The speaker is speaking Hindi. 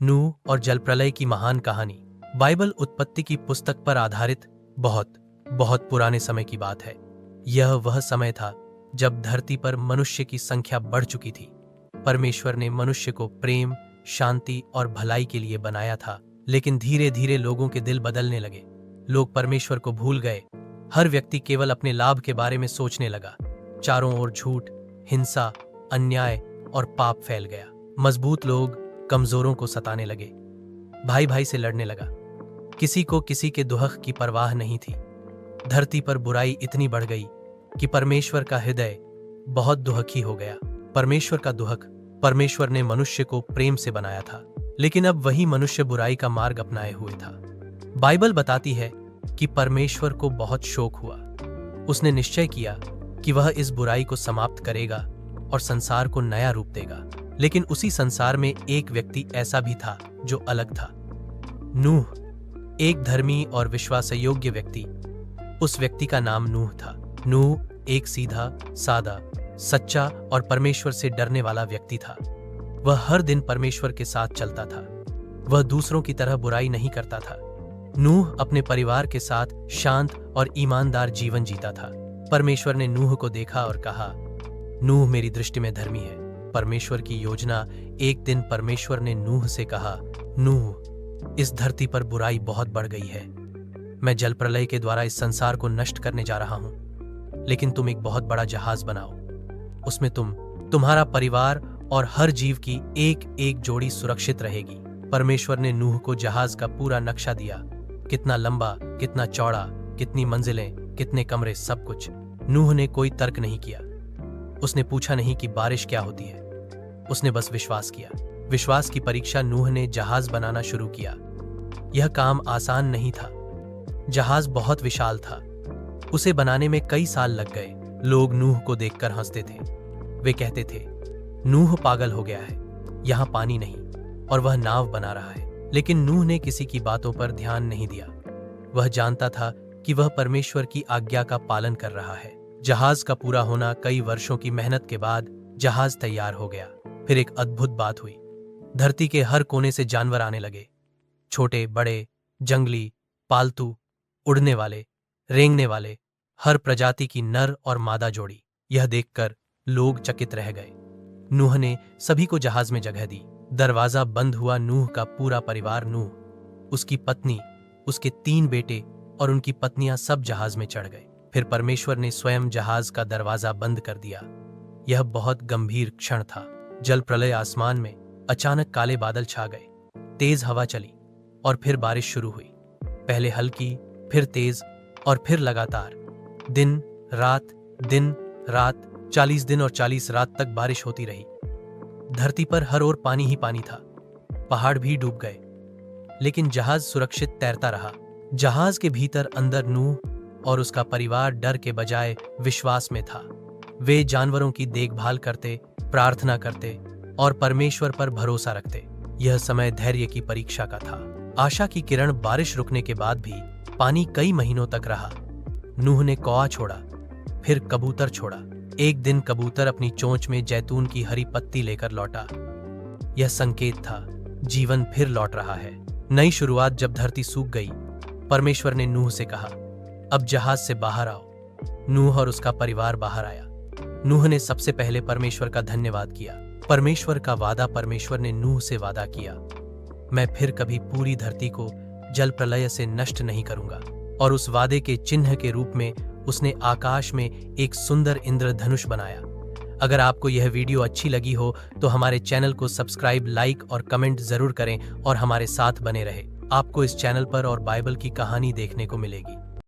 नूह और जल प्रलय की महान कहानी। बाइबल उत्पत्ति की पुस्तक पर आधारित बहुत बहुत पुराने समय की बात है। यह वह समय था जब धरती पर मनुष्य की संख्या बढ़ चुकी थी। परमेश्वर ने मनुष्य को प्रेम, शांति और भलाई के लिए बनाया था, लेकिन धीरे धीरे लोगों के दिल बदलने लगे। लोग परमेश्वर को भूल गए। हर व्यक्ति केवल अपने लाभ के बारे में सोचने लगा। चारों ओर झूठ, हिंसा, अन्याय और पाप फैल गया। मजबूत लोग कमजोरों को सताने लगे। भाई भाई से लड़ने लगा। किसी को किसी के दुहक की परवाह नहीं थी। धरती पर बुराई इतनी बढ़ गई कि परमेश्वर का हृदय बहुत दुहखी हो गया। परमेश्वर ने मनुष्य को प्रेम से बनाया था, लेकिन अब वही मनुष्य बुराई का मार्ग अपनाए हुए था। बाइबल बताती है कि परमेश्वर को बहुत शोक हुआ। उसने निश्चय किया कि वह इस बुराई को समाप्त करेगा और संसार को नया रूप देगा। लेकिन उसी संसार में एक व्यक्ति ऐसा भी था जो अलग था। नूह, एक धर्मी और विश्वासयोग्य व्यक्ति। उस व्यक्ति का नाम नूह था। नूह एक सीधा, सादा, सच्चा और परमेश्वर से डरने वाला व्यक्ति था। वह हर दिन परमेश्वर के साथ चलता था। वह दूसरों की तरह बुराई नहीं करता था। नूह अपने परिवार के साथ शांत और ईमानदार जीवन जीता था। परमेश्वर ने नूह को देखा और कहा, नूह मेरी दृष्टि में धर्मी है। परमेश्वर की योजना। एक दिन परमेश्वर ने नूह से कहा, नूह, इस धरती पर बुराई बहुत बढ़ गई है। मैं जल प्रलय के द्वारा इस संसार को नष्ट करने जा रहा हूं, लेकिन तुम एक बहुत बड़ा जहाज बनाओ। उसमें तुम्हारा परिवार और हर जीव की एक एक जोड़ी सुरक्षित रहेगी। परमेश्वर ने नूह को जहाज का पूरा नक्शा दिया। कितना लंबा, कितना चौड़ा, कितनी मंजिलें, कितने कमरे, सब कुछ। नूह ने कोई तर्क नहीं किया। उसने पूछा नहीं कि बारिश क्या होती है। उसने बस विश्वास किया। विश्वास की परीक्षा नूह ने जहाज बनाना शुरू किया। यह काम आसान नहीं था। जहाज बहुत विशाल था। उसे बनाने में कई साल लग गए। लोग नूह को देखकर हंसते थे। वे कहते थे, नूह पागल हो गया है, यहां पानी नहीं और वह नाव बना रहा है। लेकिन नूह ने किसी की बातों पर ध्यान नहीं दिया। वह जानता था कि वह परमेश्वर की आज्ञा का पालन कर रहा है। जहाज का पूरा होना, कई वर्षों की मेहनत के बाद जहाज तैयार हो गया। फिर एक अद्भुत बात हुई। धरती के हर कोने से जानवर आने लगे। छोटे, बड़े, जंगली, पालतू, उड़ने वाले, रेंगने वाले, हर प्रजाति की नर और मादा जोड़ी। यह देखकर लोग चकित रह गए। नूह ने सभी को जहाज में जगह दी। दरवाजा बंद हुआ। नूह का पूरा परिवार, नूह, उसकी पत्नी, उसके 3 बेटे और उनकी पत्नियां सब जहाज में चढ़ गए। फिर परमेश्वर ने स्वयं जहाज का दरवाजा बंद कर दिया। यह बहुत गंभीर क्षण था। जल प्रलय। आसमान में अचानक काले बादल छा गए। तेज हवा चली और फिर बारिश शुरू हुई। पहले हल्की, फिर तेज और फिर लगातार। दिन रात 40 दिन और 40 रात तक बारिश होती रही। धरती पर हर ओर पानी ही पानी था। पहाड़ भी डूब गए, लेकिन जहाज सुरक्षित तैरता रहा। जहाज के भीतर अंदर नूह और उसका परिवार डर के बजाय विश्वास में था। वे जानवरों की देखभाल करते, प्रार्थना करते और परमेश्वर पर भरोसा रखते। यह समय धैर्य की परीक्षा का था। आशा की किरण। बारिश रुकने के बाद भी पानी कई महीनों तक रहा। नूह ने कौवा छोड़ा, फिर कबूतर छोड़ा। एक दिन कबूतर अपनी चोंच में जैतून की हरी पत्ती लेकर लौटा। यह संकेत था, जीवन फिर लौट रहा है। नई शुरुआत। जब धरती सूख गई, परमेश्वर ने नूह से कहा, अब जहाज से बाहर आओ। नूह और उसका परिवार बाहर आया। नूह ने सबसे पहले परमेश्वर का धन्यवाद किया। परमेश्वर का वादा। परमेश्वर ने नूह से वादा किया, मैं फिर कभी पूरी धरती को जल प्रलय से नष्ट नहीं करूंगा। और उस वादे के चिन्ह के रूप में उसने आकाश में एक सुंदर इंद्रधनुष बनाया। अगर आपको यह वीडियो अच्छी लगी हो तो हमारे चैनल को सब्सक्राइब, लाइक और कमेंट जरूर करें और हमारे साथ बने रहे। आपको इस चैनल पर और बाइबल की कहानी देखने को मिलेगी।